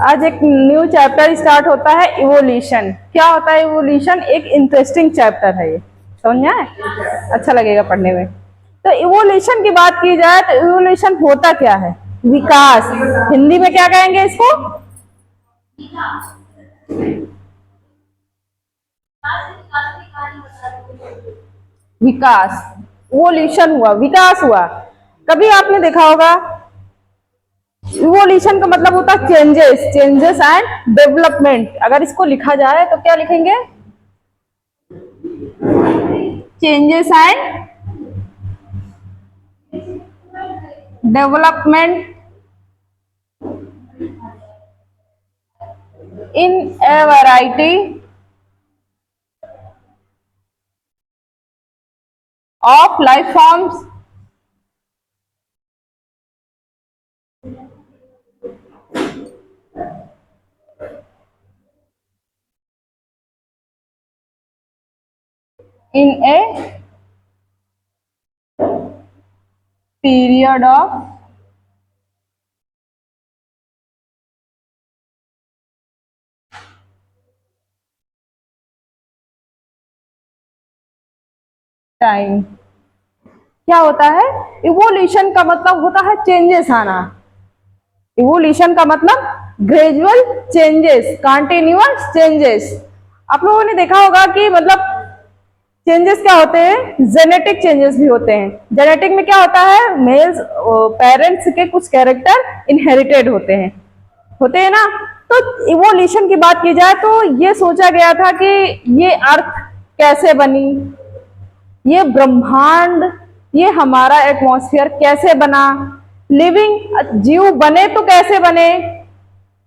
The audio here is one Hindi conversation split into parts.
आज एक न्यू चैप्टर स्टार्ट होता है, इवोल्यूशन। क्या होता है इवोल्यूशन? एक इंटरेस्टिंग चैप्टर है ये, समझ में आए? अच्छा लगेगा पढ़ने में। तो इवोल्यूशन की बात की जाए तो इवोल्यूशन होता क्या है? विकास। हिंदी में क्या कहेंगे इसको? विकास। इवोल्यूशन हुआ, विकास हुआ। कभी आपने देखा होगा इवोल्यूशन का मतलब होता है चेंजेस, चेंजेस एंड डेवलपमेंट। अगर इसको लिखा जाए तो क्या लिखेंगे? Changes and development in a variety of life forms in a period of time. क्या होता है? इवोल्यूशन का मतलब होता है चेंजेस आना। इवोल्यूशन का मतलब ग्रेजुअल चेंजेस, कंटिन्यूअस चेंजेस। आप लोगों ने देखा होगा कि मतलब चेंजेस क्या होते हैं? जेनेटिक चेंजेस भी होते हैं। जेनेटिक में क्या होता है? मेल्स पेरेंट्स के कुछ कैरेक्टर इनहेरिटेड होते हैं ना। तो इवोल्यूशन की बात की जाए तो ये सोचा गया था कि ये अर्थ कैसे बनी, ये ब्रह्मांड, ये हमारा एटमॉस्फेयर कैसे बना, लिविंग जीव बने तो कैसे बने,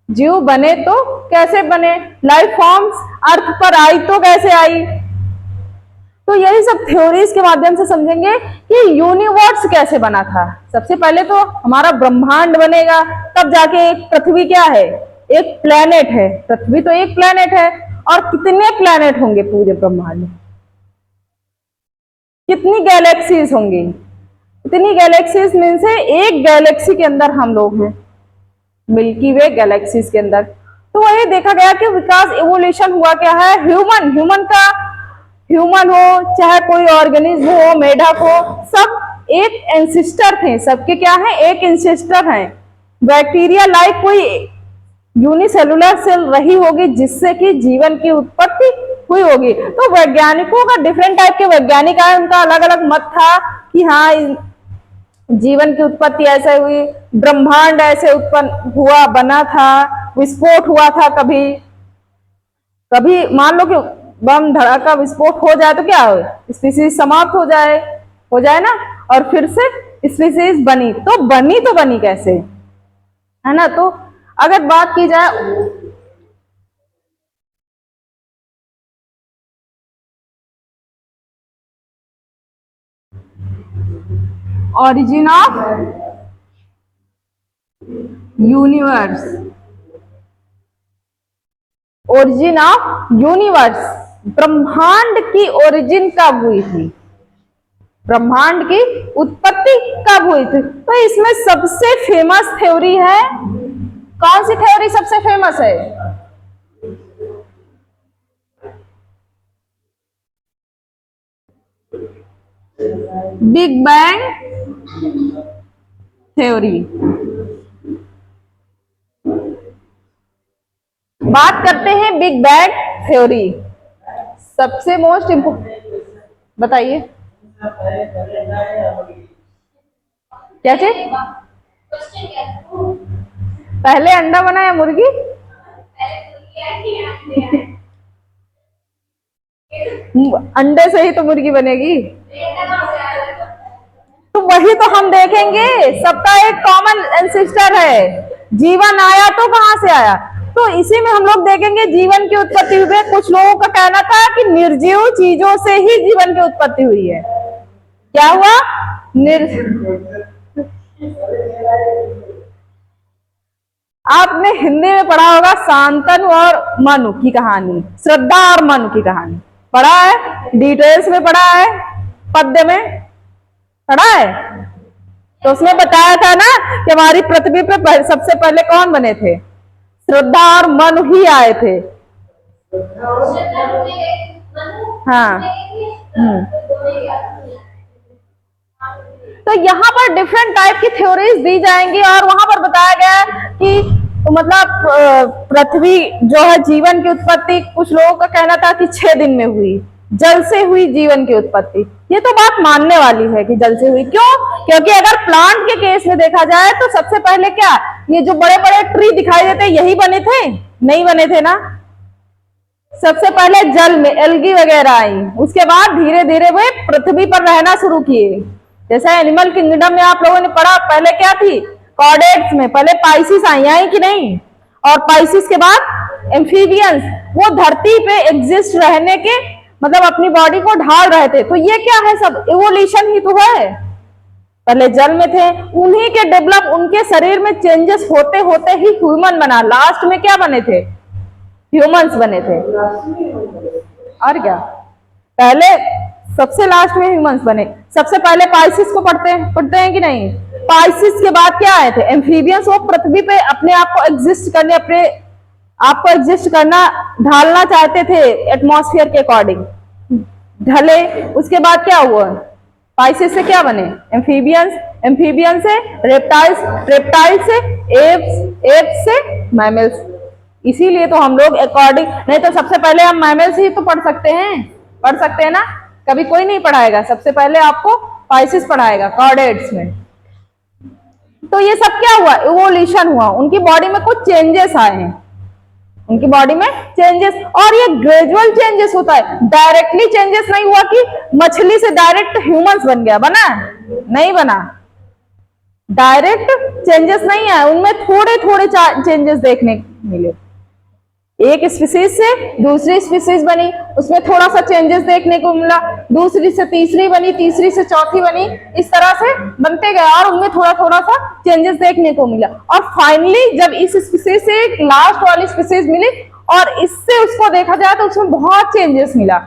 जीव बने तो कैसे बने, लाइफ फॉर्म्स अर्थ पर आई तो कैसे आई। तो यही सब थ्योरीज के माध्यम से समझेंगे कि यूनिवर्स कैसे बना था। सबसे पहले तो हमारा ब्रह्मांड बनेगा, तब जाके एक पृथ्वी क्या है? एक प्लेनेट है। पृथ्वी तो एक प्लेनेट है, और कितने प्लेनेट होंगे पूरे ब्रह्मांड में? कितनी गैलेक्सीज होंगी? इतनी गैलेक्सीज में से एक गैलेक्सी के अंदर हम लोग हैं, मिल्की वे गैलेक्सीज के अंदर। तो वही देखा गया कि विकास इवोल्यूशन हुआ क्या है? ह्यूमन हो चाहे कोई ऑर्गेनिज्म हो, मेढक हो, सब एक एंसिस्टर थे। सबके क्या है? एक एंसिस्टर हैं। बैक्टीरिया लाइक कोई यूनिसेलुलर सेल रही होगी जिससे कि जीवन की उत्पत्ति हुई होगी। तो वैज्ञानिकों का डिफरेंट टाइप के वैज्ञानिक आए, उनका अलग अलग मत था कि हाँ जीवन की उत्पत्ति ऐसे हुई, ब्रह्मांड ऐसे उत्पन्न हुआ, बना था, विस्फोट हुआ था। कभी कभी मान लो कि बम धड़ाका विस्फोट हो जाए तो क्या हो? स्पीसीज समाप्त हो जाए ना, और फिर से स्पीसीज बनी। तो बनी कैसे, है ना? तो अगर बात की जाए origin of universe, origin of universe, ब्रह्मांड की ओरिजिन कब हुई थी? ब्रह्मांड की उत्पत्ति कब हुई थी? तो इसमें सबसे फेमस थ्योरी है, कौन सी थ्योरी सबसे फेमस है? Big bang theory. बात करते हैं बिग बैंग थ्योरी। सबसे मोस्ट इम्पोर्टेंट, बताइए क्या चीज? पहले अंडा बना या मुर्गी? अंडे से ही तो मुर्गी बनेगी। तो वही तो हम देखेंगे, सबका एक कॉमन एंसेस्टर है। जीवन आया तो कहां से आया? तो इसी में हम लोग देखेंगे जीवन की उत्पत्ति हुई है। कुछ लोगों का कहना था कि निर्जीव चीजों से ही जीवन की उत्पत्ति हुई है। क्या हुआ? आपने हिंदी में पढ़ा होगा शांतनु और मनु की कहानी, श्रद्धा और मनु की कहानी पढ़ा है, डिटेल्स में पढ़ा है, पद्य में पढ़ा है। तो उसमें बताया था ना कि हमारी पृथ्वी पे सबसे पहले कौन बने थे? श्रद्धा और मनु ही आए थे। हाँ। तो यहाँ पर डिफरेंट टाइप की थ्योरीज दी जाएंगी और वहां पर बताया गया है कि मतलब पृथ्वी जो है जीवन की उत्पत्ति, कुछ लोगों का कहना था कि 6 दिन में हुई, जल से हुई जीवन की उत्पत्ति। ये तो बात मानने वाली है कि जल से हुई। क्यों? क्योंकि अगर प्लांट के केस में देखा जाए तो सबसे पहले क्या, ये जो बड़े बड़े ट्री दिखाई देते यही बने थे? नहीं बने थे ना। सबसे पहले जल में एल्गी वगैरह आई, उसके बाद धीरे धीरे वे पृथ्वी पर रहना शुरू किए। जैसे एनिमल किंगडम में आप लोगों ने पढ़ा, पहले क्या थी? कॉर्डेट्स में पहले पाइसिस आई कि नहीं, और पाइसिस के बाद एम्फीबियंस, वो धरती पे एग्जिस्ट रहने के मतलब अपनी बॉडी को ढाल रहे थे। तो ये क्या है? सब इवोल्यूशन ही तो है। पहले जल में थे, उन्हीं के डेवलप, उनके शरीर में चेंजेस होते होते ही ह्यूमन बना। लास्ट में क्या बने थे? ह्यूमंस बने थे। और क्या, पहले सबसे लास्ट में ह्यूमंस बने। सबसे पहले पाइसिस को पढ़ते हैं कि नहीं? पाइसिस के बाद क्या आए थे? एम्फीबियंस। वो पृथ्वी पे अपने आप को एग्जिस्ट करने, अपने आप को एग्जिस्ट करना, ढालना चाहते थे एटमॉस्फेयर के अकॉर्डिंग, ढले। उसके बाद क्या हुआ? पाइसिस से क्या बने? एम्फीबियंस। एम्फीबियन से रेप्टाइल्स, रेप्टाइल से एप्स, एप्स से मैमल्स। इसीलिए तो हम लोग अकॉर्डिंग, नहीं तो सबसे पहले हम मैमल्स ही तो पढ़ सकते हैं ना। कभी कोई नहीं पढ़ाएगा, सबसे पहले आपको पाइसिस पढ़ाएगा कॉर्डेट्स में। तो ये सब क्या हुआ? इवोल्यूशन हुआ, उनकी बॉडी में कुछ चेंजेस आए हैं, उनकी बॉडी में चेंजेस। और ये ग्रेजुअल चेंजेस होता है, डायरेक्टली चेंजेस नहीं हुआ कि मछली से डायरेक्ट ह्यूमंस बन गया, बना नहीं बना। डायरेक्ट चेंजेस नहीं आए, उनमें थोड़े थोड़े चेंजेस देखने मिले। एक स्पीसीज से दूसरी स्पीसीज बनी, उसमें थोड़ा सा चेंजेस देखने को मिला। दूसरी से तीसरी बनी, तीसरी से चौथी बनी, इस तरह से बनते गए और उनमें थोड़ा थोड़ा सा चेंजेस देखने को मिला। और फाइनली जब इस स्पीसीज से एक लास्ट वाली स्पीसीज मिली और इससे उसको देखा जाए तो उसमें बहुत चेंजेस मिला,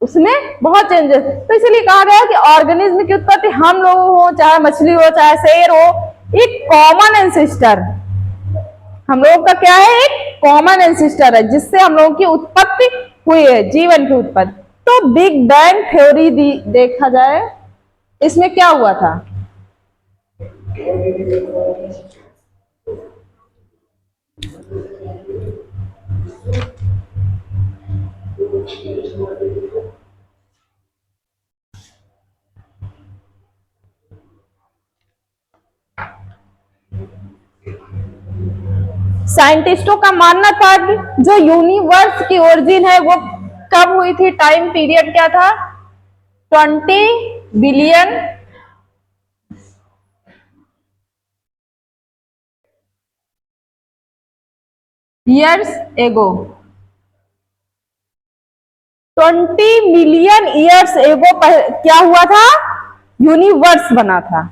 उसमें बहुत चेंजेस। तो इसलिए कहा गया कि ऑर्गेनिज्म की उत्पत्ति हम लोग हो, चाहे मछली हो, चाहे शेर हो, एक कॉमन एंसेस्टर, हम लोगों का क्या है? एक कॉमन एंसेस्टर है जिससे हम लोगों की उत्पत्ति हुई है, जीवन की उत्पत्ति। तो बिग बैंग थ्योरी देखा जाए, इसमें क्या हुआ था? साइंटिस्टों का मानना था कि जो यूनिवर्स की ओरिजिन है वो कब हुई थी? टाइम पीरियड क्या था? 20 billion years ago. 20 million years ago क्या हुआ था? यूनिवर्स बना था।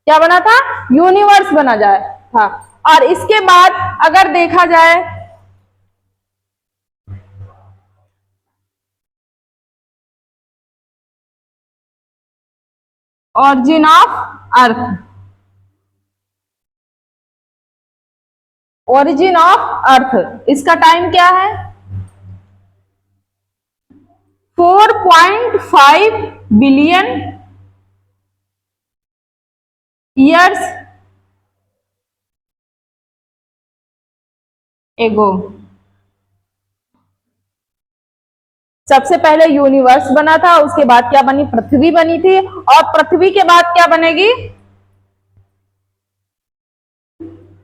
क्या बना था? यूनिवर्स बना जाए था। और इसके बाद अगर देखा जाए origin of earth, origin of earth, इसका टाइम क्या है? 4.5 बिलियन ईयर्स एगो। सबसे पहले यूनिवर्स बना था, उसके बाद क्या बनी? पृथ्वी बनी थी। और पृथ्वी के बाद क्या बनेगी?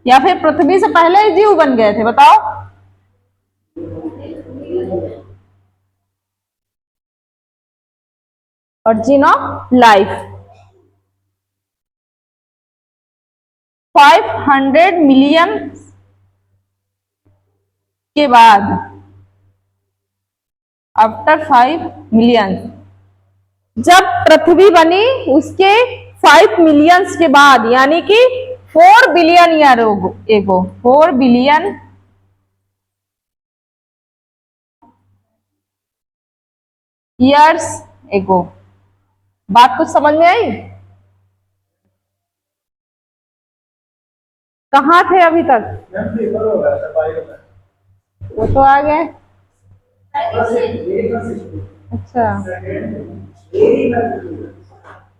या फिर पृथ्वी से पहले ही जीव बन गए थे? बताओ। ऑरिजिन ऑफ लाइफ 500 मिलियन के बाद, आफ्टर 5 मिलियन, जब पृथ्वी बनी उसके 5 मिलियंस के बाद, यानी कि 4 billion year ago, 4 billion years ago. बात कुछ समझ में आई? कहाँ थे अभी तक? वो तो आ गए। अच्छा।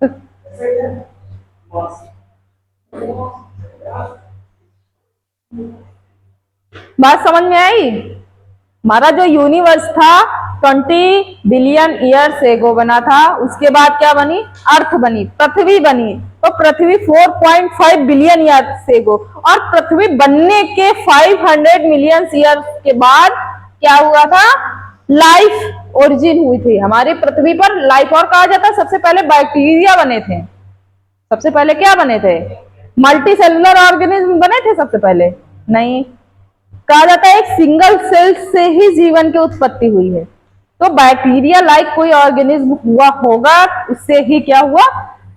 तो बात समझ में आई? हमारा जो यूनिवर्स था 20 बिलियन ईयर्स एगो बना था, उसके बाद क्या बनी? अर्थ बनी, पृथ्वी बनी। तो पृथ्वी 4.5 बिलियन ईयर्स एगो, और पृथ्वी बनने के 500 मिलियन ईयर्स के बाद क्या हुआ था? लाइफ ओरिजिन हुई थी हमारी पृथ्वी पर। लाइफ और कहा जाता है सबसे पहले बैक्टीरिया बने थे। सबसे पहले क्या बने थे? मल्टी सेलुलर ऑर्गेनिज्म बने थे सबसे पहले? नहीं। कहा जाता है एक सिंगल सेल से ही जीवन की उत्पत्ति हुई है। तो बैक्टीरिया लाइक कोई ऑर्गेनिज्म हुआ होगा, उससे ही क्या हुआ?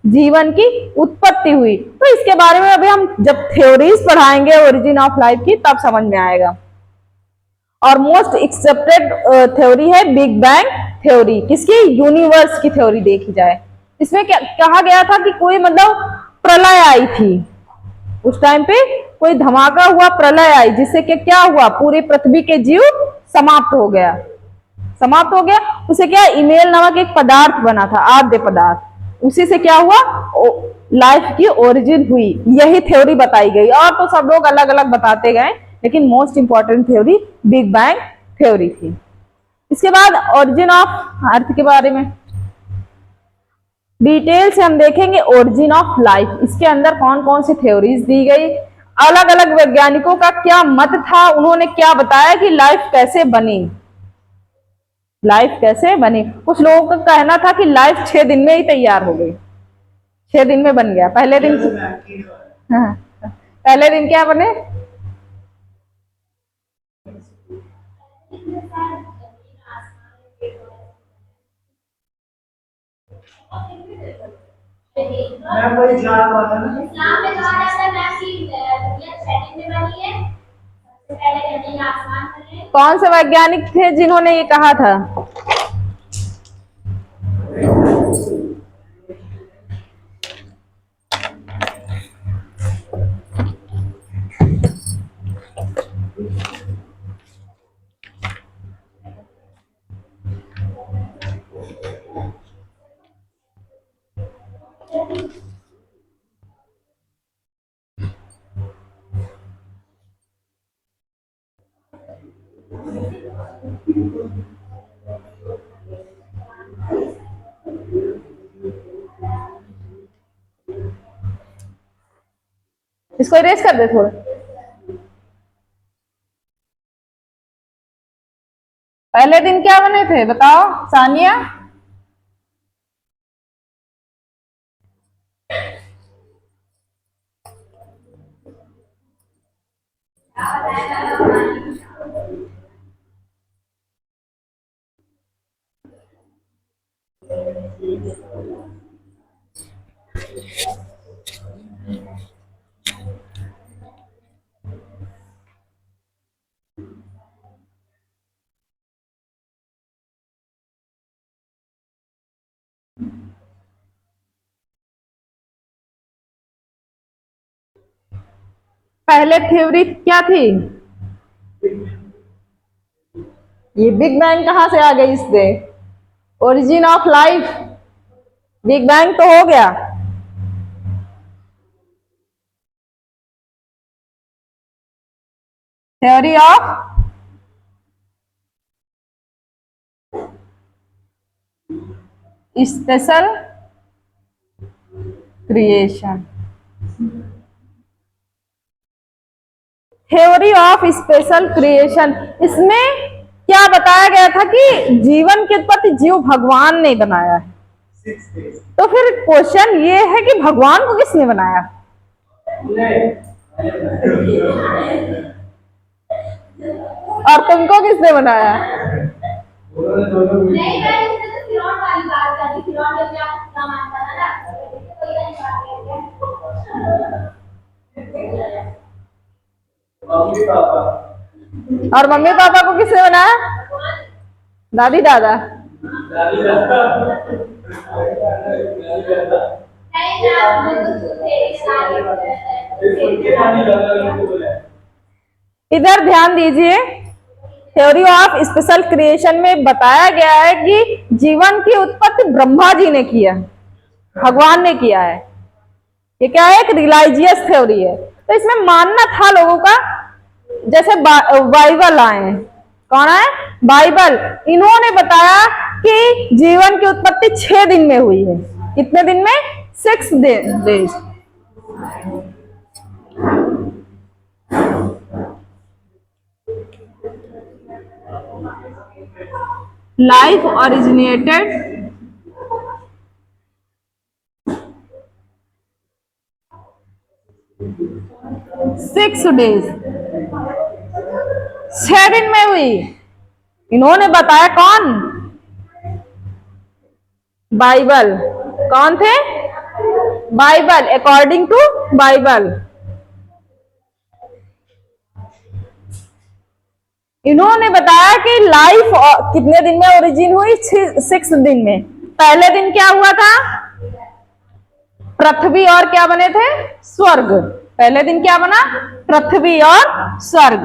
जीवन की उत्पत्ति हुई। तो इसके बारे में अभी हम जब थ्योरीज पढ़ाएंगे ओरिजिन ऑफ लाइफ की, तब समझ में आएगा। और मोस्ट एक्सेप्टेड थ्योरी है बिग बैंग थ्योरी। किसकी? यूनिवर्स की थ्योरी देखी जाए। इसमें क्या कहा गया था कि कोई मतलब प्रलय आई थी, उस टाइम पे कोई धमाका हुआ, प्रलय आई, जिससे कि क्या हुआ? पूरी पृथ्वी के जीव समाप्त हो गया। समाप्त हो गया। उसे क्या? ईमेल नामक एक पदार्थ बना था, आद्य पदार्थ। उसी से क्या हुआ? लाइफ की ओरिजिन हुई। यही थ्योरी बताई गई। और तो सब लोग अलग अलग बताते गए, लेकिन most important theory big bang theory थी। इसके बाद ओरिजिन ऑफ अर्थ के बारे में डिटेल से हम देखेंगे। ओरिजिन ऑफ लाइफ, इसके अंदर कौन कौन सी थ्योरीज दी गई, अलग अलग वैज्ञानिकों का क्या मत था, उन्होंने क्या बताया कि लाइफ कैसे बनी। लाइफ कैसे बनी? कुछ लोगों का कहना था कि लाइफ 6 दिन में ही तैयार हो गई, 6 दिन में बन गया। पहले दिन हाँ, पहले दिन क्या बने? मैम वही इस्लाम वाला ना, इस्लाम में कहा जाता है मैम कि दुनिया 6 दिन में बनी है। सबसे पहले जमीन आसमान बने। कौन से वैज्ञानिक थे जिन्होंने ये कहा था? इसको इरेज कर दे थोड़ा। पहले दिन क्या बने थे बताओ सानिया? पहले थ्योरी क्या थी? ये बिग बैंग कहां से आ गई इससे? Origin of life, big bang तो हो गया। Theory of special creation, theory of special creation. इसमें क्या बताया गया था कि जीवन की उत्पत्ति जीव भगवान ने बनाया है। तो फिर क्वेश्चन ये है कि भगवान को किसने बनाया? और तुमको किसने बनाया? नहीं मैं इससे तो फिरौन वाली बात कर रही। फिरौन जब क्या क्या मानता था ना, कोई नहीं बात। और मम्मी पापा को किसने बनाया? दादी दादा? नहीं ना, वो तो तेरी सारी इधर ध्यान दीजिए, थ्योरी ऑफ स्पेशल क्रिएशन में बताया गया है कि जीवन की उत्पत्ति ब्रह्मा जी ने किया, भगवान ने किया है। ये क्या है? एक रिलीजियस थ्योरी है। तो इसमें मानना था लोगों का, जैसे बाइबल आए, कौन है? बाइबल। इन्होंने बताया कि जीवन की उत्पत्ति 6 दिन में हुई है। कितने दिन में? 6 डेज। लाइफ ओरिजिनेटेड 6 डेज, 6 दिन में हुई। इन्होंने बताया, कौन? बाइबल। कौन थे? Bible, according to Bible. इन्होंने बताया कि लाइफ कितने दिन में ओरिजिन हुई? 6 दिन में। पहले दिन क्या हुआ था? पृथ्वी और क्या बने थे? स्वर्ग। पहले दिन क्या बना? पृथ्वी और स्वर्ग।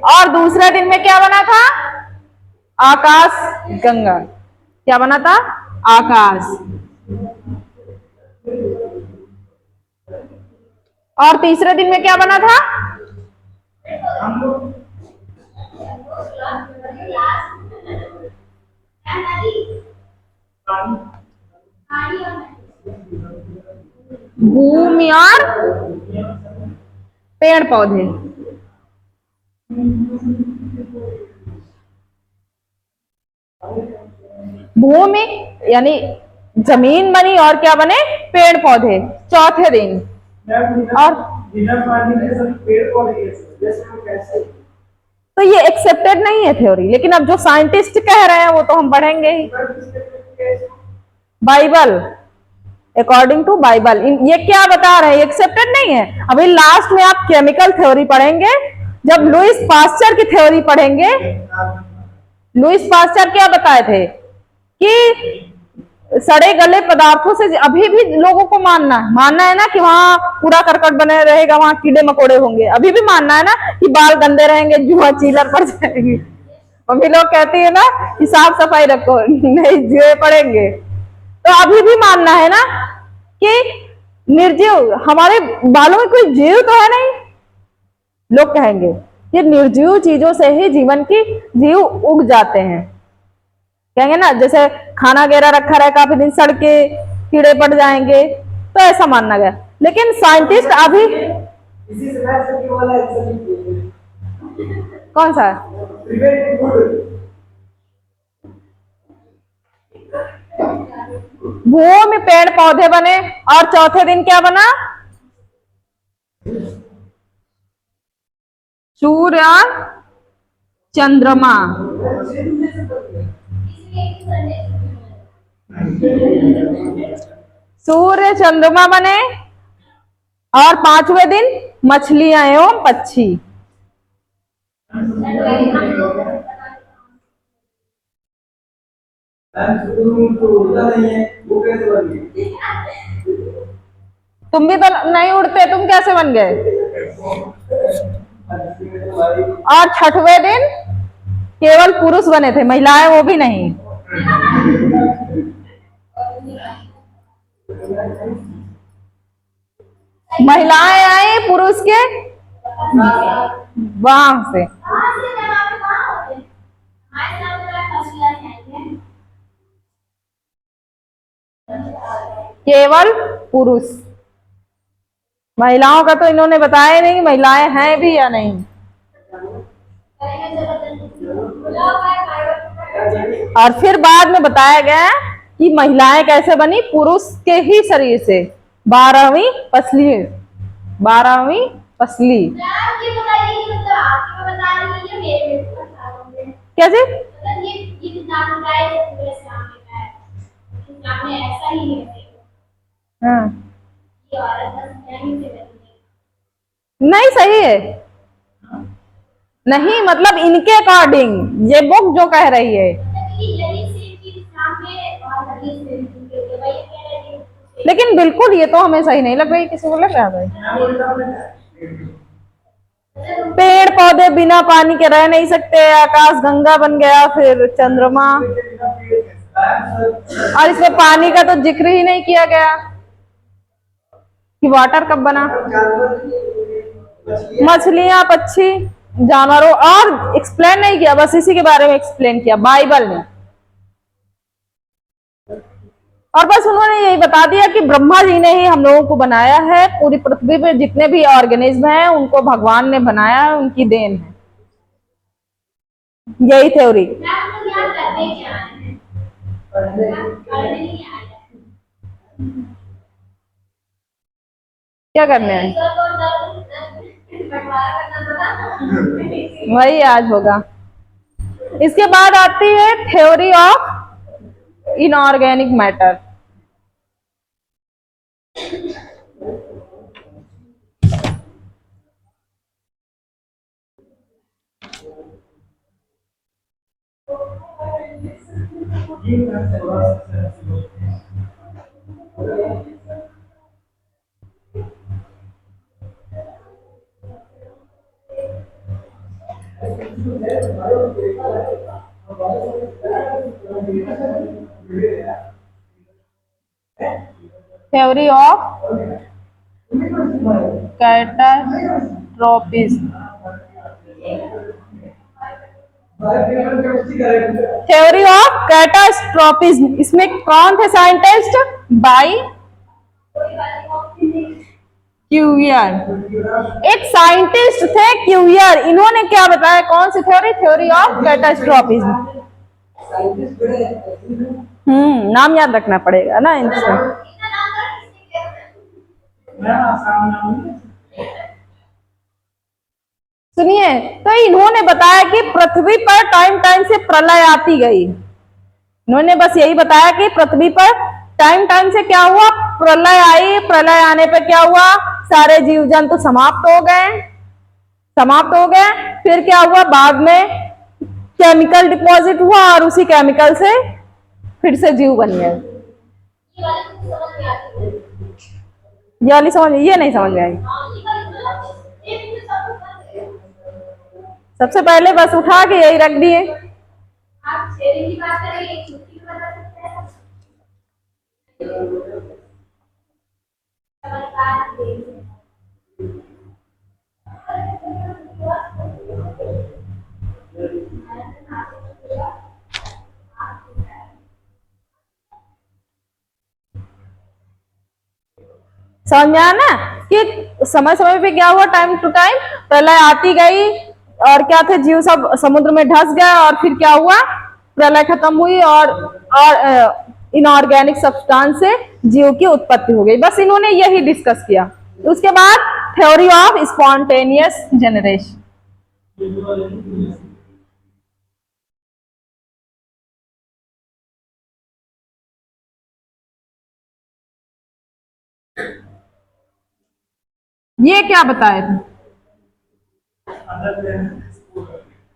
और दूसरे दिन में क्या बना था? आकाश गंगा। क्या बना था? आकाश। और तीसरे दिन में क्या बना था? भूमि और पेड़ पौधे। भूमि यानी जमीन बनी, और क्या बने? पेड़ पौधे, चौथे दिन। और बिना पानी के सब पेड़ पौधे कैसे? तो ये एक्सेप्टेड नहीं है थ्योरी, लेकिन अब जो साइंटिस्ट कह रहे हैं वो तो हम पढ़ेंगे ही। Bible, according to Bible. ये क्या बता रहे हैं? एक्सेप्टेड नहीं है। अभी लास्ट में आप केमिकल थ्योरी पढ़ेंगे, जब लुईस पास्चर की थ्योरी पढ़ेंगे। लुईस पास्चर क्या बताए थे कि सड़े गले पदार्थों से अभी भी लोगों को मानना है ना कि वहां कूड़ा करकट बने रहेगा, वहां कीड़े मकोड़े होंगे। अभी भी मानना है ना कि बाल गंदे रहेंगे, जुआ चीलर पड़ जाएगी। मम्मी लोग कहती है ना कि साफ सफाई रखो, नहीं जुए पड़ेंगे। तो अभी भी मानना है ना कि निर्जीव, हमारे बालों में कोई जीव तो है नहीं। लोग कहेंगे ये निर्जीव चीजों से ही जीवन की जीव उग जाते हैं, कहेंगे ना, जैसे खाना वगैरह रखा रहे काफी दिन, सड़ के कीड़े पड़ जाएंगे, तो ऐसा मानना गया। लेकिन साइंटिस्ट अभी इसी से वाला कौन सा? भूमि में पेड़ पौधे बने, और चौथे दिन क्या बना? सूर्य और चंद्रमा। सूर्य चंद्रमा बने, और 5वें दिन मछलियां एवं पक्षी। तुम भी तो नहीं उड़ते, तुम कैसे बन गए? और 6वें दिन केवल पुरुष बने थे, महिलाएं वो भी नहीं। महिलाएं आई पुरुष के वहां से। केवल पुरुष, महिलाओं का तो इन्होंने बताया नहीं, महिलाएं हैं भी या नहीं। और फिर बाद में बताया गया कि महिलाएं कैसे बनी? पुरुष के ही शरीर से, 12वीं पसली। 12वीं पसली क्या जी? हाँ, नहीं सही है, नहीं, मतलब इनके अकॉर्डिंग ये बुक जो कह रही है। मतलब कि यदि सेम चीज इस्लाम में और हदीस में मिलती है, वही कह रहे हैं। लेकिन बिल्कुल ये तो हमें सही नहीं लग रही, किसी को लग रहा है भाई? मैम उल्टा पलटा पेड़ पौधे बिना पानी के रह नहीं सकते, आकाश गंगा बन गया, फिर चंद्रमा, और इसमें पानी का तो जिक्र ही नहीं किया गया कि वाटर कब बना। मछलियां, पक्षी, जानवरों, और एक्सप्लेन नहीं किया, बस इसी के बारे में एक्सप्लेन किया बाइबल ने। और बस उन्होंने यही बता दिया कि ब्रह्मा जी ने ही हम लोगों को बनाया है, पूरी पृथ्वी पे जितने भी ऑर्गेनिज्म हैं उनको भगवान ने बनाया है, उनकी देन है, यही थ्योरी। मैम लोग यहाँ करते क्या है? पढ़ने नहीं आए। क्या करने हैं, सर को बंटवारा करना था। वही आज होगा। इसके बाद आती है theory of inorganic matter. Theory of catastrophism. Theory of catastrophism, इसमें कौन थे साइंटिस्ट? बाई क्यूवियर, एक साइंटिस्ट थे क्यूवियर। इन्होंने क्या बताया, कौन सी थ्योरी? Theory of catastrophism. नाम याद रखना पड़ेगा ना इनसे। मैम आसान नाम है। सुनिए, तो इन्होंने बताया कि पृथ्वी पर टाइम टाइम से प्रलय आती गई। इन्होंने बस यही बताया कि पृथ्वी पर टाइम टाइम से क्या हुआ, प्रलय आई, प्रलय आने पर क्या हुआ, सारे जीव जंतु समाप्त हो गए, समाप्त हो गए। फिर क्या हुआ, बाद में केमिकल डिपॉजिट हुआ और उसी केमिकल से फिर से जीव बन गए। ये वाली कुछ समझ में आती है। ये वाली समझ, ये नहीं समझ में आई। हाँ, ये वाली मतलब ये भी सब कुछ करते हैं। सबसे पहले बस उठा के यही रख दिए। आप शेयरिंग की बात करें, एक छुट्टी बता सकते हैं। समझदार देंगे। समझ में आया ना कि समय समय पे क्या हुआ, टाइम टू टाइम प्रलय आती गई, और क्या थे, जीव सब समुद्र में धंस गए, और फिर क्या हुआ, प्रलय खत्म हुई और इनऑर्गेनिक सब्सटेंस से जीव की उत्पत्ति हो गई। बस इन्होंने यही डिस्कस किया। उसके बाद थ्योरी ऑफ स्पॉन्टेनियस जनरेशन। ये क्या बताए थे,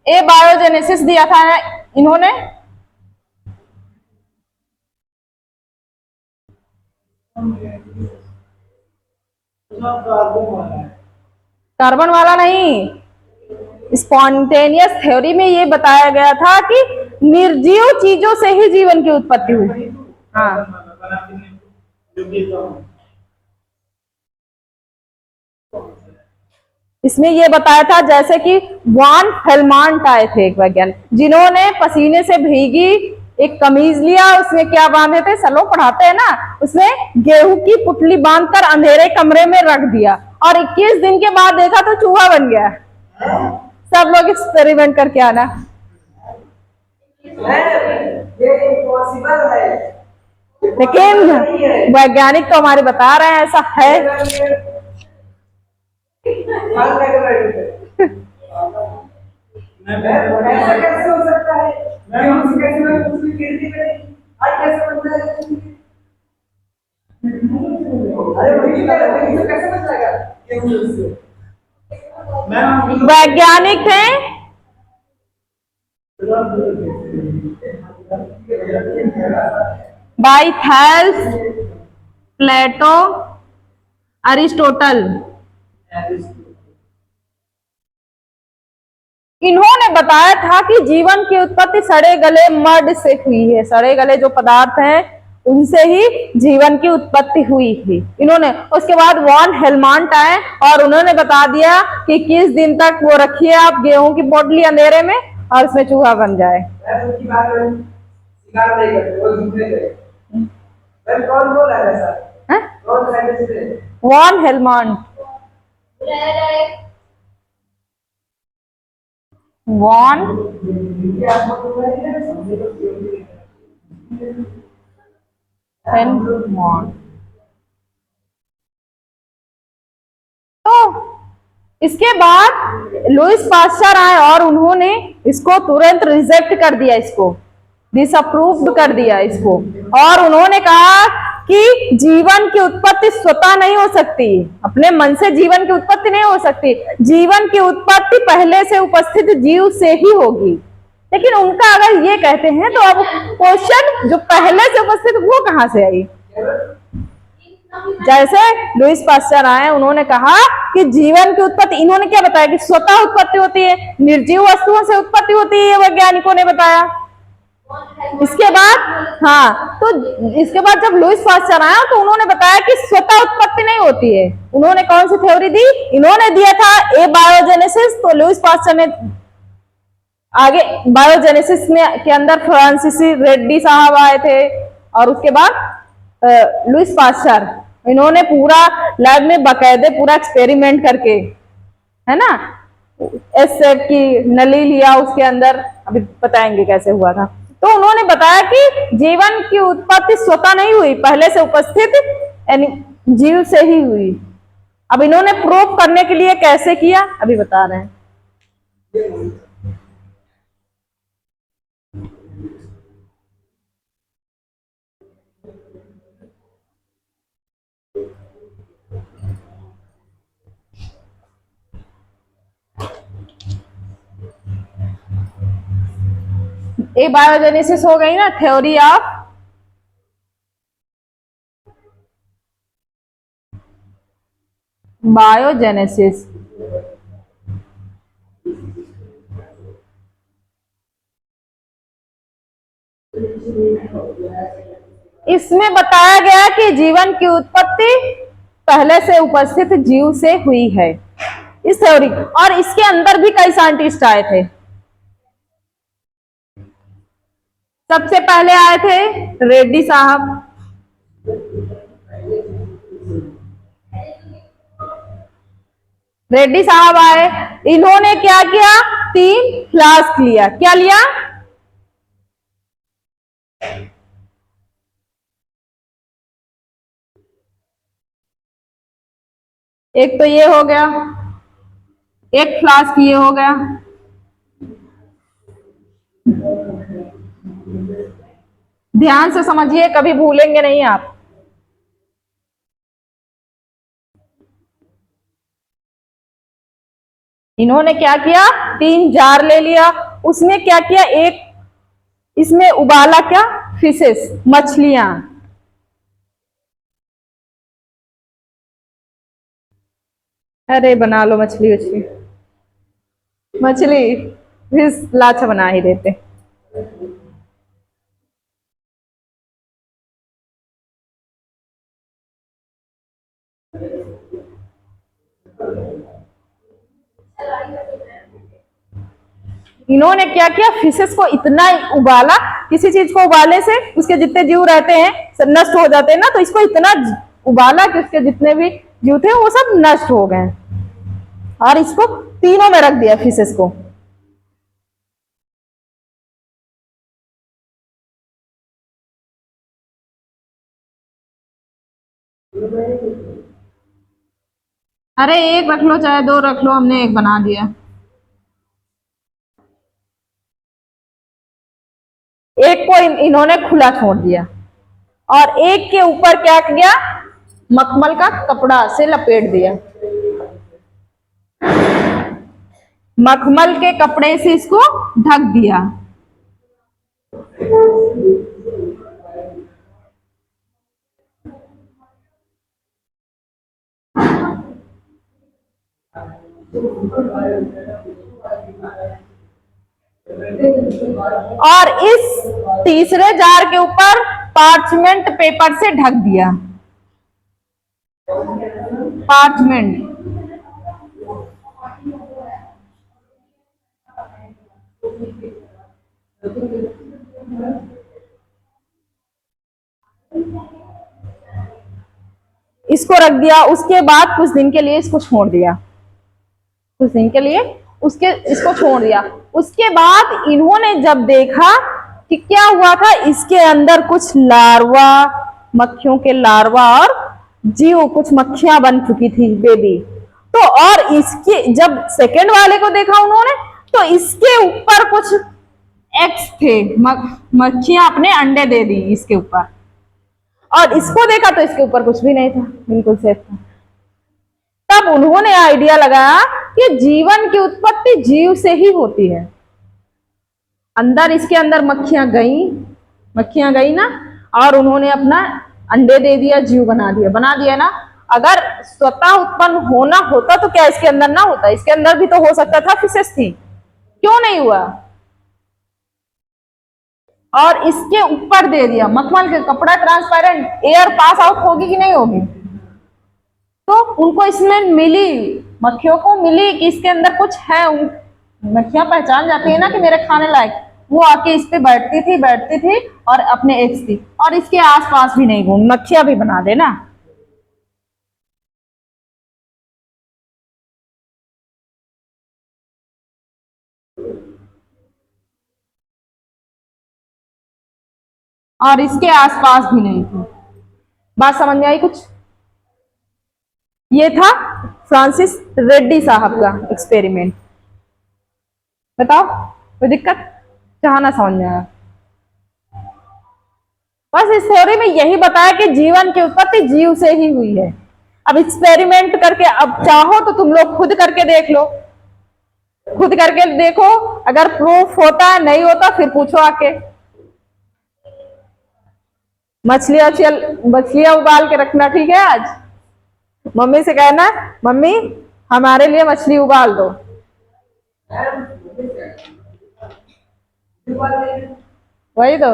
ए बायोजेनेसिस दिया था ना इन्होंने। कार्बन वाला नहीं, स्पॉन्टेनियस थ्योरी में ये बताया गया था कि निर्जीव चीजों से ही जीवन की उत्पत्ति हुई। हाँ, इसमें ये बताया था जैसे कि वान हेलमांट आए थे एक वैज्ञानिक, जिन्होंने पसीने से भीगी एक कमीज लिया, उसमें क्या बांधे थे, सलो पढ़ाते हैं ना, उसमें गेहूं की पुतली बांधकर अंधेरे कमरे में रख दिया, और 21 दिन के बाद देखा तो चूहा बन गया। सब लोग एक्सपेरिमेंट करके आना। ये इम्पॉसिबल है, लेकिन वैज्ञानिक तो हमारे बता रहे हैं ऐसा है। ऐसा कैसे हो सकता है? गेहूं से कैसे उसकी गिनती करें? आज कैसे बनता है? अरे वही कैसे बन जाएगा गेहूं से? मैम वैज्ञानिक थे बाय थैल्स, प्लेटो, अरिस्टोटल। इन्होंने बताया था कि जीवन की उत्पत्ति सड़े गले मड से हुई है। सड़े गले जो पदार्थ हैं उनसे ही जीवन की उत्पत्ति हुई थी। इन्होंने उसके बाद वॉन हेलमांट आए और उन्होंने बता दिया कि किस दिन तक वो रखिए आप गेहूं की पोटली अंधेरे में और उसमें चूहा बन जाए। उनकी बात स्वीकार नहीं करते, वो झूठे थे। कौन बोला है ऐसा? कौन साइंटिस्ट थे? वॉन हेलमांट। वॉन हेलमांट। तो इसके बाद लुईस पास्चर आए और उन्होंने इसको तुरंत रिजेक्ट कर दिया, इसको डिसअप्रूव्ड कर दिया इसको, और उन्होंने कहा कि जीवन की उत्पत्ति स्वतः नहीं हो सकती, अपने मन से जीवन की उत्पत्ति नहीं हो सकती, जीवन की उत्पत्ति पहले से उपस्थित जीव से ही होगी। लेकिन उनका अगर ये कहते हैं तो अब क्वेश्चन जो पहले से उपस्थित वो कहां से आई? जैसे लुईस पास्चर आए उन्होंने कहा कि जीवन की उत्पत्ति, इन्होंने क्या बताया कि स्वतः उत्पत्ति होती है, निर्जीव वस्तुओं से उत्पत्ति होती है, वैज्ञानिकों ने बताया। इसके बाद तो इसके बाद जब लुईस पास्चर आया तो उन्होंने बताया कि स्वतः उत्पत्ति नहीं होती है। उन्होंने कौन सी थ्योरी दी? इन्होंने दिया था एबायोजेनेसिस। तो लुईस पास्चर ने आगे बायोजेनेसिस में के अंदर फ्रांसिस रेड्डी साहब आए थे, और उसके बाद लुईस पास्चर, इन्होंने पूरा लैब में बाकायदे पूरा एक्सपेरिमेंट करके, है ना, एस की नली लिया, उसके अंदर अभी बताएंगे कैसे हुआ था। तो उन्होंने बताया कि जीवन की उत्पत्ति स्वतः नहीं हुई, पहले से उपस्थित यानी जीव से ही हुई। अब इन्होंने प्रूव करने के लिए कैसे किया अभी बता रहे हैं। ये बायोजेनेसिस हो गई ना, थ्योरी ऑफ बायोजेनेसिस। इसमें बताया गया कि जीवन की उत्पत्ति पहले से उपस्थित जीव से हुई है, इस थ्योरी। और इसके अंदर भी कई साइंटिस्ट आए थे। सबसे पहले आए थे रेड्डी साहब, रेड्डी साहब आए। इन्होंने क्या किया? 3 फ्लास्क लिया। क्या लिया? एक तो ये हो गया, एक फ्लास्क ये हो गया। ध्यान से समझिए, कभी भूलेंगे नहीं आप। इन्होंने क्या किया? 3 जार ले लिया। उसमें क्या किया? एक इसमें उबाला क्या? फिशेस, मछलियां। अरे बना लो मछली, मछली फिश लाछा बना ही देते। इन्होंने क्या किया? फिशेस को इतना उबाला, किसी चीज को उबाले से उसके जितने जीव रहते हैं सब नष्ट हो जाते हैं ना, तो इसको इतना उबाला कि उसके जितने भी जीव थे वो सब नष्ट हो गए, और इसको तीनों में रख दिया फिशेस को। अरे एक रख लो चाहे 2 रख लो, हमने एक बना दिया। एक को इन्होंने खुला छोड़ दिया, और एक के ऊपर क्या किया? मखमल का कपड़ा से लपेट दिया। मखमल के कपड़े से इसको ढक दिया। और इस तीसरे जार के ऊपर पार्चमेंट पेपर से ढक दिया। पार्चमेंट, इसको रख दिया। उसके बाद कुछ दिन के लिए इसको छोड़ दिया, कुछ दिन के लिए इसको छोड़ दिया। उसके बाद इन्होंने जब देखा कि क्या हुआ था, इसके अंदर कुछ लार्वा, मक्खियों के लार्वा और जीव, कुछ मक्खियां बन चुकी थी बेबी। तो और इसके जब सेकंड वाले को देखा उन्होंने, तो इसके ऊपर कुछ एग्स थे, मक्खियां अपने अंडे दे दी इसके ऊपर। और इसको देखा तो इसके ऊपर कुछ भी नहीं था, बिल्कुल सेफ था। तब उन्होंने आइडिया लगाया कि जीवन की उत्पत्ति जीव से ही होती है। अंदर इसके अंदर मक्खियां गई ना, और उन्होंने अपना अंडे दे दिया, जीव बना दिया ना। अगर स्वतः उत्पन्न होना होता तो क्या इसके अंदर ना होता? इसके अंदर भी तो हो सकता था, फिशेस थी, क्यों नहीं हुआ? और इसके ऊपर दे दिया। मखमल का कपड़ा ट्रांसपेरेंट, एयर पास आउट होगी कि नहीं होगी? तो उनको इसमें मिली, मक्खियों को मिली कि इसके अंदर कुछ है। मक्खियां पहचान जाती है ना कि मेरे खाने लायक, वो आके इस पे बैठती थी और अपने एग्स थी, और इसके आसपास भी नहीं घूम, मक्खियां भी बना देना। और इसके आसपास भी नहीं थी। बात समझ में आई कुछ? ये था फ्रांसिस रेड्डी साहब का एक्सपेरिमेंट। बताओ कोई दिक्कत? जहां ना समझ में आया? बस इस थ्योरी में यही बताया कि जीवन की उत्पत्ति जीव से ही हुई है। अब एक्सपेरिमेंट करके, अब चाहो तो तुम लोग खुद करके देख लो, खुद करके देखो। अगर प्रूफ होता है, नहीं होता फिर पूछो आके। मछलियां उबाल के रखना, ठीक है? आज मम्मी से कहना, मम्मी हमारे लिए मछली उबाल दो। वही तो।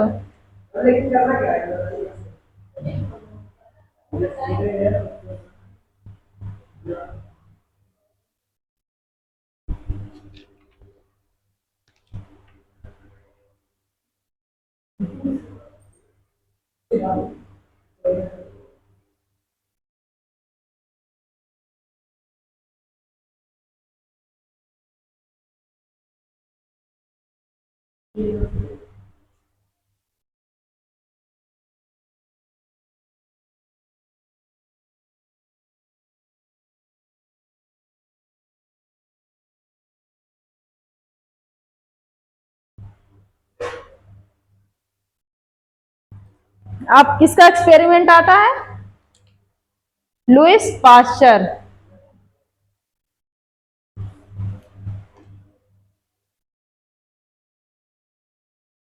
अब किसका एक्सपेरिमेंट आता है? Louis Pasteur.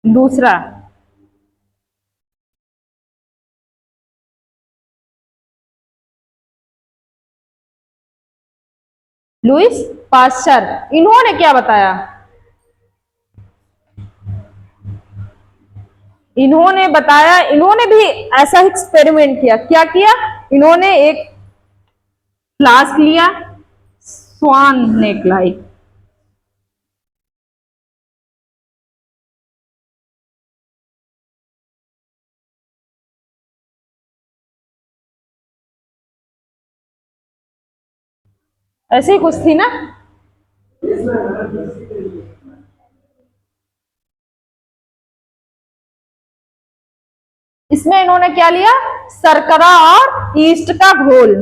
दूसरा लुईस पाश्चर। इन्होंने क्या बताया? इन्होंने भी ऐसा एक्सपेरिमेंट किया। क्या किया? इन्होंने एक फ्लास्क लिया, स्वान नेक लाई, ऐसे ही कुछ थी ना? इसमें इन्होंने क्या लिया? शर्करा और ईस्ट का घोल।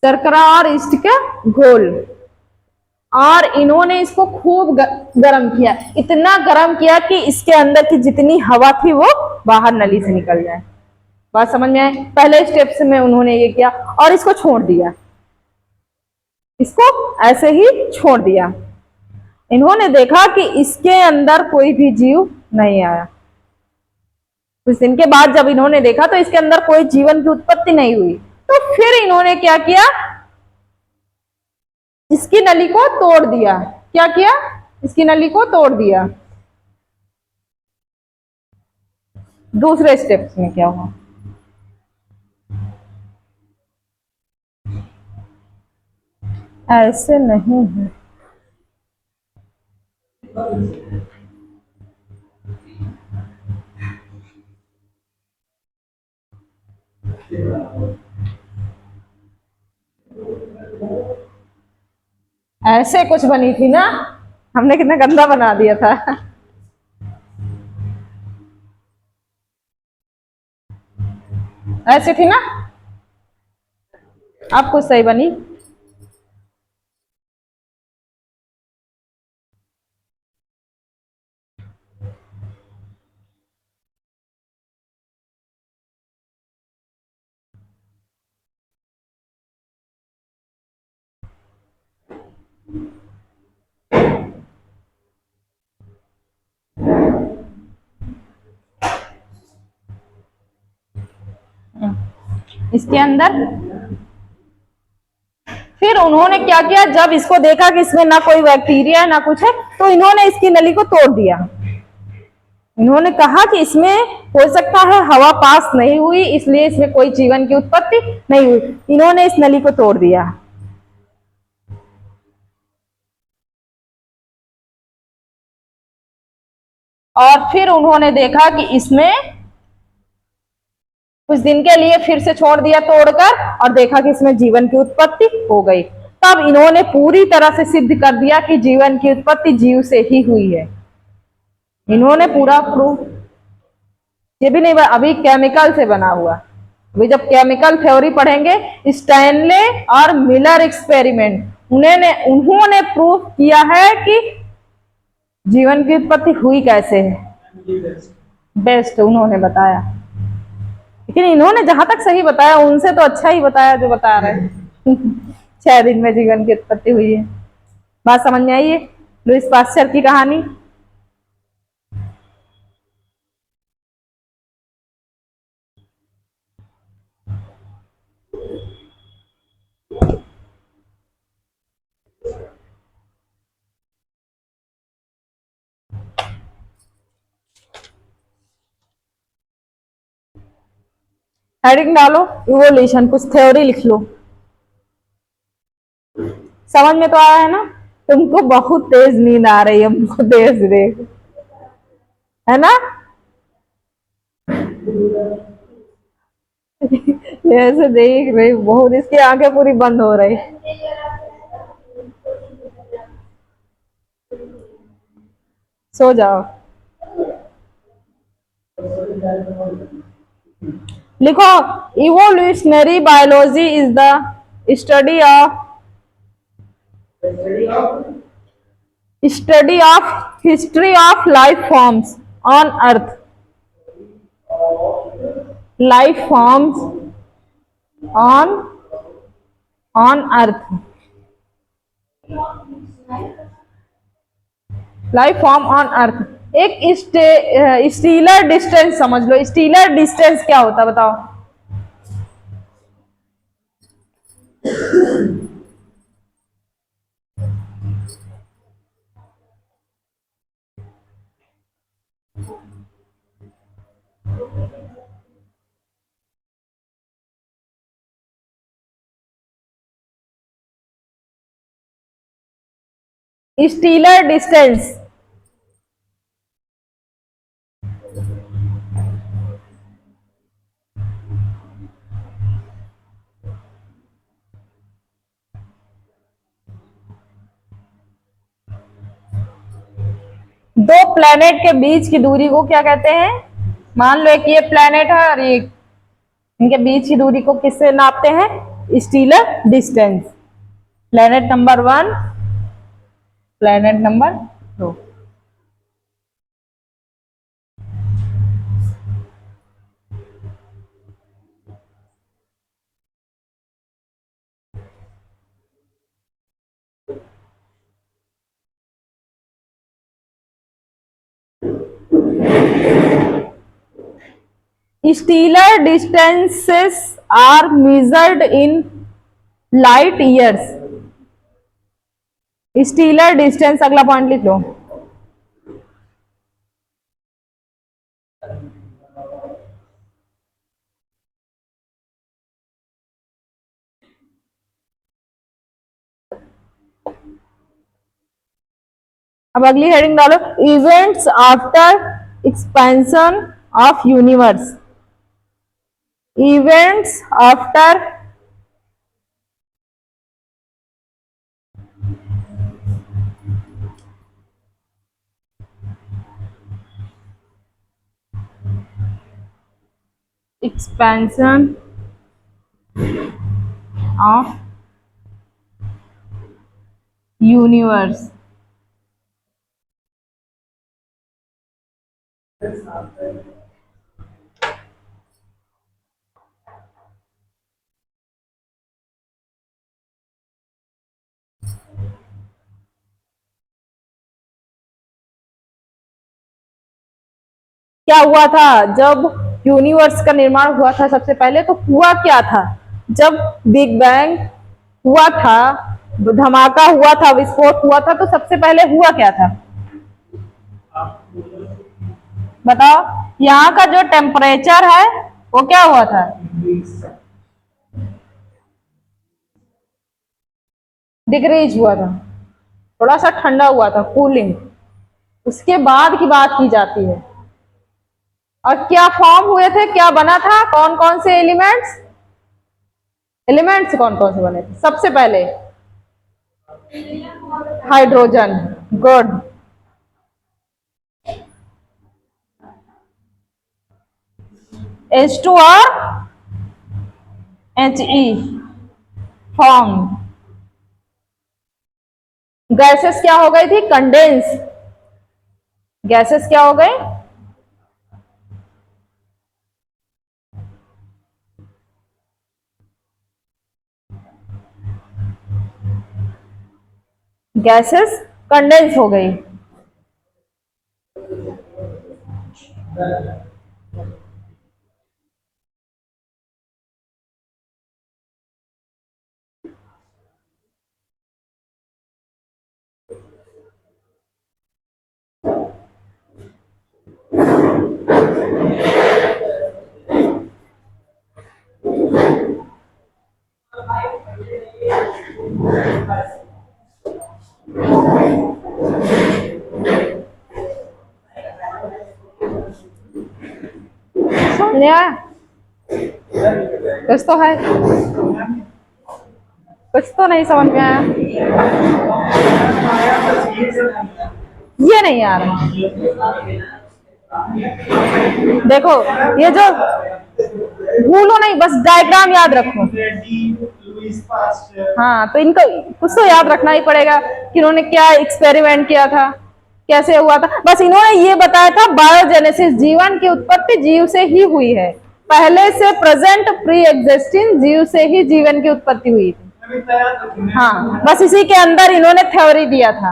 शर्करा और ईस्ट का घोल, और इन्होंने इसको खूब गर्म किया। इतना गर्म किया कि इसके अंदर की जितनी हवा थी वो बाहर नली से निकल जाए। बात समझ में आए? पहले स्टेप्स में उन्होंने ये किया और इसको छोड़ दिया। इसको ऐसे ही छोड़ दिया। इन्होंने देखा कि इसके अंदर कोई भी जीव नहीं आया। कुछ दिन के बाद जब इन्होंने देखा तो इसके अंदर कोई जीवन की उत्पत्ति नहीं हुई, तो फिर इन्होंने क्या किया, इसकी नली को तोड़ दिया। क्या किया, इसकी नली को तोड़ दिया। दूसरे स्टेप में क्या हुआ, ऐसे नहीं है। ऐसे कुछ बनी थी ना, हमने कितना गंदा बना दिया था। ऐसे थी ना, अब कुछ सही बनी। इसके अंदर फिर उन्होंने क्या किया, जब इसको देखा कि इसमें ना कोई बैक्टीरिया है ना कुछ है, तो इन्होंने इसकी नली को तोड़ दिया। इन्होंने कहा कि इसमें हो सकता है हवा पास नहीं हुई, इसलिए इसमें कोई जीवन की उत्पत्ति नहीं हुई। इन्होंने इस नली को तोड़ दिया। और फिर उन्होंने देखा कि इसमें कुछ दिन के लिए फिर से छोड़ दिया तोड़कर, और देखा कि इसमें जीवन की उत्पत्ति हो गई। तब इन्होंने पूरी तरह से सिद्ध कर दिया कि जीवन की उत्पत्ति जीव से ही हुई है। इन्होंने पूरा प्रूफ, ये भी नहीं, अभी केमिकल से बना हुआ। अभी जब केमिकल थ्योरी पढ़ेंगे, स्टैनले और मिलर एक्सपेरिमेंट, उन्होंने प्रूफ किया है कि जीवन की उत्पत्ति हुई कैसे है। बेस्ट उन्होंने बताया, लेकिन इन्होंने जहां तक सही बताया उनसे तो अच्छा ही बताया जो बता रहे हैं। 6 दिन में जीवन की उत्पत्ति हुई है। बात समझ में आई है लुईस पास्चर की कहानी। हेडिंग डालो इवोल्यूशन, कुछ थ्योरी लिख लो। समझ में तो आया है ना। तुमको बहुत तेज नींद आ रही है, हमको देर से देख, है ना। ऐसे देख रही बहुत, इसकी आंखें पूरी बंद हो रही। सो जाओ। लिखो, evolutionary biology is the study of history of life forms on earth. Life forms on earth. Life form on earth. एक स्टीलर डिस्टेंस समझ लो। स्टीलर डिस्टेंस क्या होता है बताओ। स्टीलर डिस्टेंस, दो प्लेनेट के बीच की दूरी को क्या कहते हैं। मान लो एक ये प्लेनेट है और ये, इनके बीच की दूरी को किससे नापते हैं, stealer distance. Planet number 1, planet number 2। Stellar distances are measured in light years. Stellar distance, अगला पॉइंट लिख लो। अब अगली हेडिंग डालो, events after expansion of universe. Events after expansion of universe। क्या हुआ था जब यूनिवर्स का निर्माण हुआ था? सबसे पहले तो हुआ क्या था, जब बिग बैंग हुआ था, धमाका हुआ था, विस्फोट हुआ था, तो सबसे पहले हुआ क्या था? बताओ। यहाँ का जो टेम्परेचर है वो क्या हुआ था? डिक्रीज हुआ था, थोड़ा सा ठंडा हुआ था, कूलिंग। उसके बाद की बात की जाती है। और क्या फॉर्म हुए थे, क्या बना था, कौन कौन से एलिमेंट्स? एलिमेंट्स कौन कौन से बने थे? सबसे पहले हाइड्रोजन, गुड। H2 और He फॉर्म। गैसेस क्या हो गई थी? कंडेंस। गैसेस क्या हो गए? गैसेस कंडेंस हो गई। समझ नहीं आया? कुछ तो है, कुछ तो नहीं समझ में आया। ये नहीं यार, देखो ये जो, भूलो नहीं, बस डायग्राम याद रखो। हाँ, तो इनको कुछ तो याद रखना ही पड़ेगा कि इन्होंने क्या एक्सपेरिमेंट किया था, कैसे हुआ था। बस इन्होंने ये बताया था बायोजेनेसिस, जीवन की उत्पत्ति जीव से ही हुई है। पहले से प्रेजेंट प्री एग्जिस्टिंग जीव से ही जीवन की उत्पत्ति हुई थी। हाँ, बस इसी के अंदर इन्होंने थ्योरी दिया था।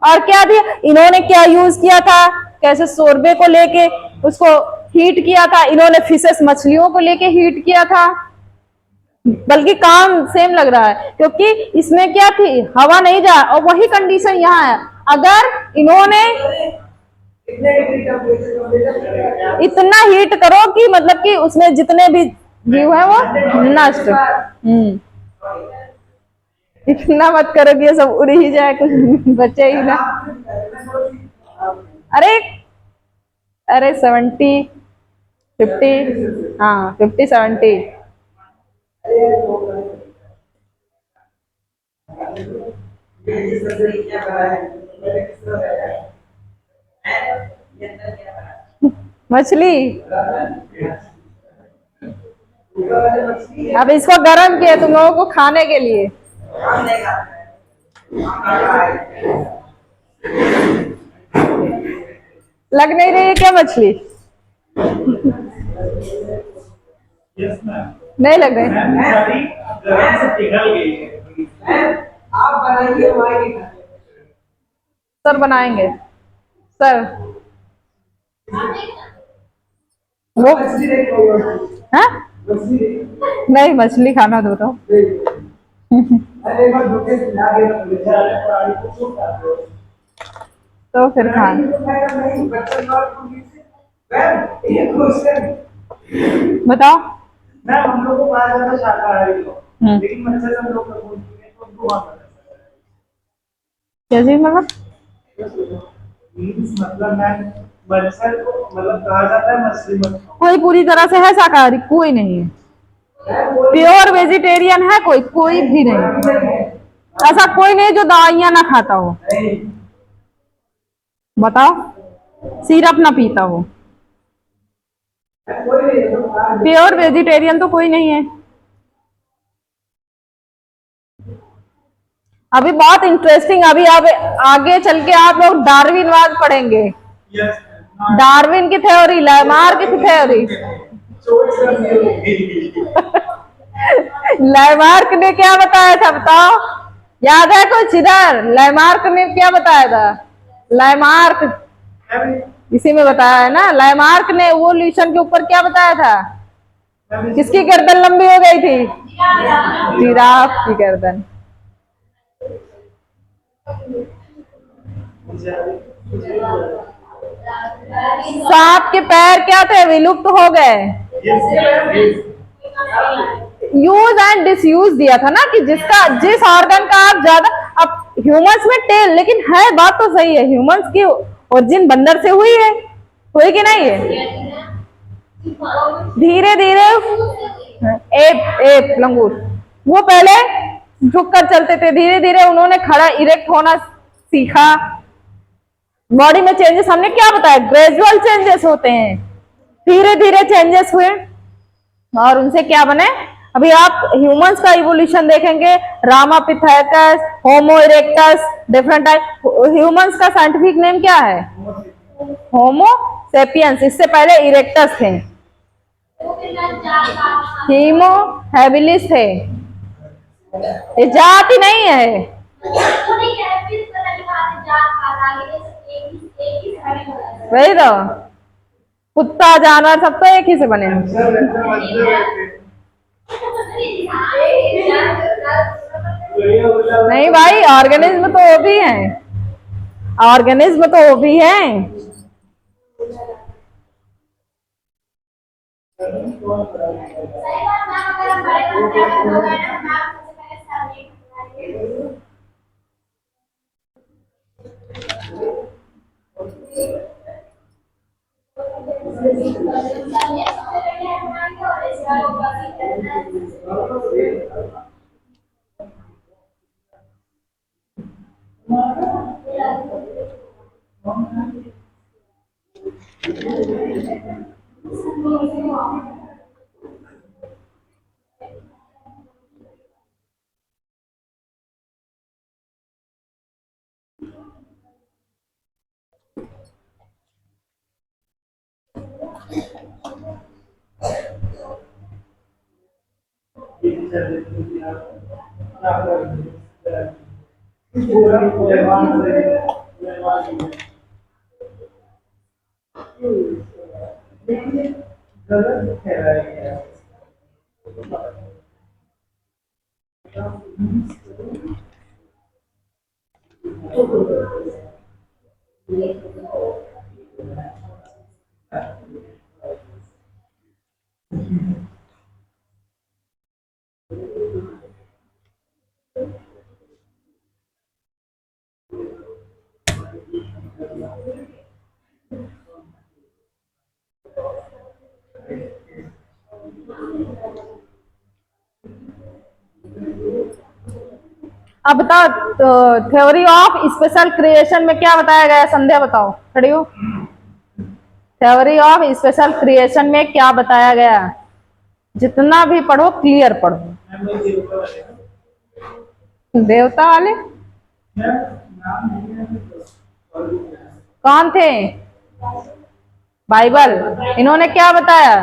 और क्या दिया इन्होंने, क्या यूज किया था, कैसे सोरबे को लेके उसको हीट किया था। इन्होंने फिशेस, मछलियों को लेके हीट किया था। बल्कि काम सेम लग रहा है, क्योंकि इसमें क्या थी, हवा नहीं जा, और वही कंडीशन यहाँ है। अगर इन्होंने इतना हीट करो कि मतलब कि उसमें जितने भी जीव है वो नष्ट। इतना मत करो कि ये सब उड़ ही जाए, कुछ बचे ही ना। अरे अरे 70 50, हाँ 50-70। मछली, अब इसको गर्म किया तुम लोगों को खाने के लिए। लग नहीं रही है क्या मछली? नहीं लग रही? आप बनाइए, सर बनाएंगे सर। वो मछली देखो हाँ मछली देखो नहीं, मछली खाना दो तो। अरे एक बार धोखे से ला के बेचारे प्राणी को क्यों खाते हो तो फिर खा। प्राणी को खाएगा नहीं बच्चा और कुछ से मैम ये क्वेश्चन बताओ। मैम हम लोग को कहा जाता है शाकाहारी लोग हम्म। लेकिन मच्छर हम लोग को बोलते हैं तो उनको वहां पर क्या चीज मतलब? मीन्स मतलब मैम मच्छर को मतलब कहा जाता है मछली मत खाओ कोई पूरी तरह से है शाकाहारी? कोई नहीं है। प्योर वेजिटेरियन है कोई? कोई भी नहीं। ऐसा कोई नहीं जो दवाइयां ना खाता हो। नहीं बताओ। सिरप ना पीता हो। कोई नहीं है तो खा ले। प्योर वेजिटेरियन तो कोई नहीं है। अभी बहुत इंटरेस्टिंग, अभी अब आगे चल के आप लोग डार्विनवाद पढ़ेंगे। यस डार्विन की थ्योरी, लामार्क की थ्योरी। सोच रही होगी लामार्क ने क्या बताया था बताओ? याद है कुछ इधर? लामार्क ने क्या बताया था? लामार्क इसी में बताया है ना। लामार्क ने इवोल्यूशन के ऊपर क्या बताया था? किसकी गर्दन लंबी हो गई थी? जिराफ की गर्दन। सांप के पैर क्या थे? विलुप्त हो गए। यूज एंड डिसयूज दिया था ना कि जिसका जिस ऑर्गन का आप ज्यादा, अब ह्यूमंस में टेल, लेकिन है बात तो सही है, ह्यूमंस की ओरिजिन बंदर से हुई कि नहीं है? धीरे धीरे एप एप लंगूर वो पहले झुक कर चलते थे, धीरे धीरे उन्होंने खड़ा इरेक्ट होना सीखा। बॉडी में चेंजेस हमने क्या बताया? ग्रेजुअल चेंजेस होते हैं, धीरे धीरे चेंजेस हुए और उनसे क्या बने। अभी आप ह्यूमंस का इवोल्यूशन देखेंगे, रामापिथेकस, होमो इरेक्टस, डिफरेंट टाइप। ह्यूमंस का साइंटिफिक नेम क्या है? होमो सेपियंस। इससे पहले इरेक्टस थे, हीमो हैबिलिस थे। ये जाति नहीं है। वही तो, कुत्ता जानवर सब तो एक ही से बने हैं। नहीं भाई, ऑर्गेनिज्म तो वो भी हैं, ऑर्गेनिज्म तो वो भी हैं। अब बताओ, थ्योरी ऑफ स्पेशल क्रिएशन में क्या बताया गया? संध्या बताओ, खड़ी हो। थ्योरी ऑफ स्पेशल क्रिएशन में क्या बताया गया? जितना भी पढ़ो क्लियर पढ़ो। देवता वाले कौन थे? बाइबल। इन्होंने क्या बताया?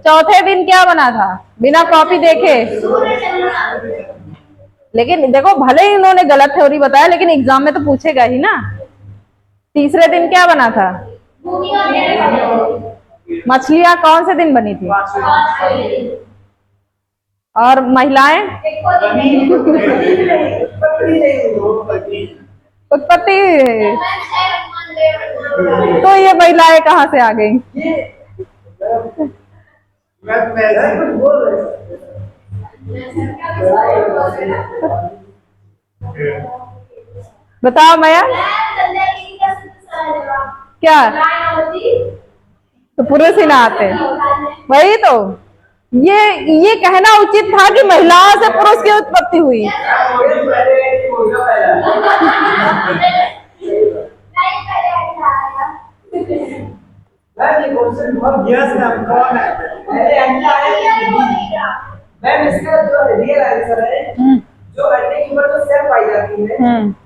चौथे दिन क्या बना था बिना कॉपी देखे? लेकिन देखो, भले ही इन्होंने गलत थ्योरी बताया, लेकिन एग्जाम में तो पूछेगा ही ना। तीसरे दिन क्या बना था? मूवी वगैरह मछलियां कौन से दिन बनी थी? और महिलाएं? उत्पत्ति। तो ये महिलाएं कहाँ से आ गई? कुछ बोल रहे बताओ माया। क्या? तो पुरुष ही नहाते? वही तो, ये कहना उचित था कि महिलाओं से पुरुष की उत्पत्ति हुई। मैम ये क्वेश्चन बहुत यस मैम कौन है? पहले अंडा है मैम, इसका जो रियल आंसर है, जो अंडे के ऊपर जो सेल पाई जाती है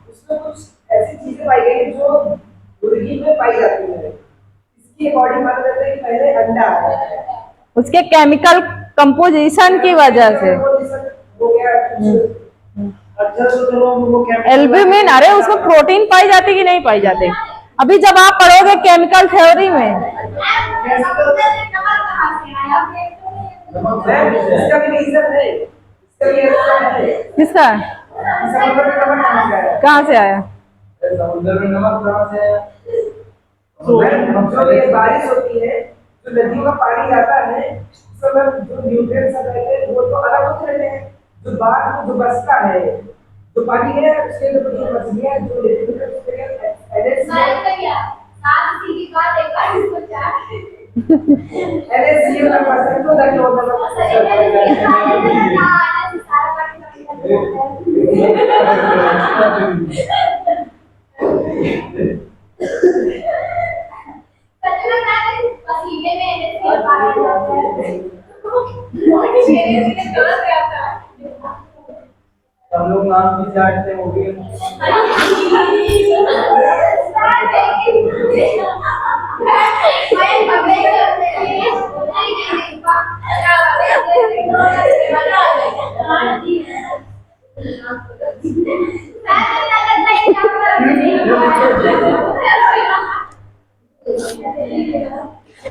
उसमें कुछ ऐसी चीजें पाई गई हैं जो मुर्गी में पाई जाती है। इसकी अकॉर्डिंग माना जाता है कि पहले अंडा है, उसके केमिकल कंपोजिशन की वजह से। हो गया अच्छा तो चलो वो क्या एल्ब्यूमिन, अरे उसमें प्रोटीन पाई जाती कि नहीं पाई जाती? अभी जब आप पढ़ोगे केमिकल थ्योरी में। इसका भी रीजन है, इसका भी रीजन है। किसका? समुद्र में नमक कहाँ से आया? कहाँ से आया? समुद्र में नमक कहाँ से आया? तो जो ये बारिश होती है, जो नदियों का पानी आता है, उसमें जो न्यूट्रिएंट्स रहते हैं वो तो अलग होते रहते हैं। जो बाहर जो बचता है, जो पानी है उसके अंदर जो मछलियां जो लेती है उसके LSCM का परसेंट तो लगे होता हम लोग नाम भी चाटते हो गए।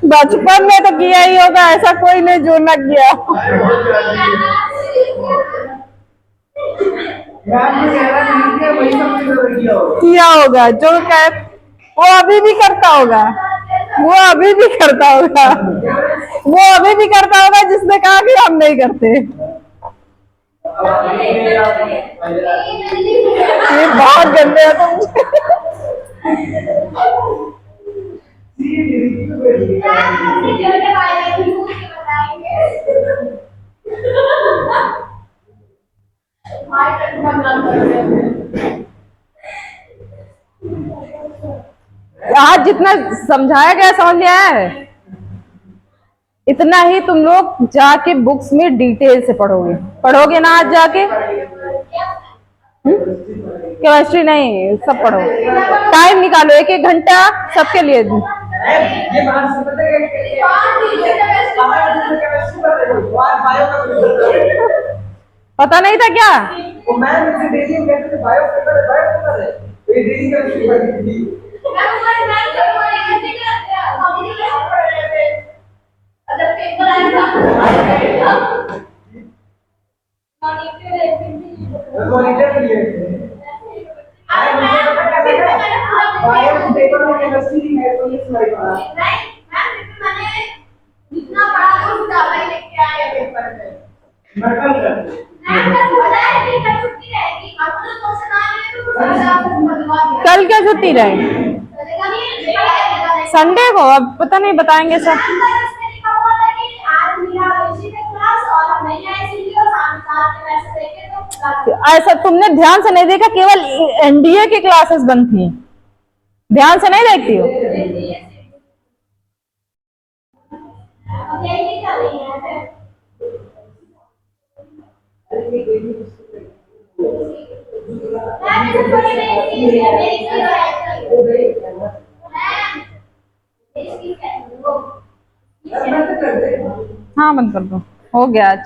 बचपन में तो किया ही होगा, ऐसा कोई नहीं जो न किया। किया होगा जो कह, वो अभी भी करता होगा, वो अभी भी करता होगा, वो अभी भी करता होगा जिसने कहा कि हम नहीं करते। ये बहुत गंदे है तुम। आज जितना समझाया गया समझ में आया है, इतना ही तुम लोग जाके बुक्स में डिटेल से पढ़ोगे ना आज जाके। केमिस्ट्री नहीं, सब पढ़ो, टाइम निकालो, एक एक घंटा सबके लिए। ये बात समझते हैं कि पता नहीं था क्या? वो मैम इसे डेली कहते थे बायो पेपर है, ये डेली का पेपर थी। मॉनिटर के लिए बायो पेपर में केमिस्ट्री नहीं है तो ये सुनाई पड़ा जितना पढ़ा था उस ज्यादा ही लेके आए पेपर में। मेटल कर कल क्या छुट्टी रहे? संडे को, अब पता नहीं बताएंगे सब। ऐसा तुमने ध्यान से नहीं देखा, केवल एनडीए की क्लासेस बंद थी, ध्यान से नहीं देखती हो? हाँ बंद कर दो, हो गया आज।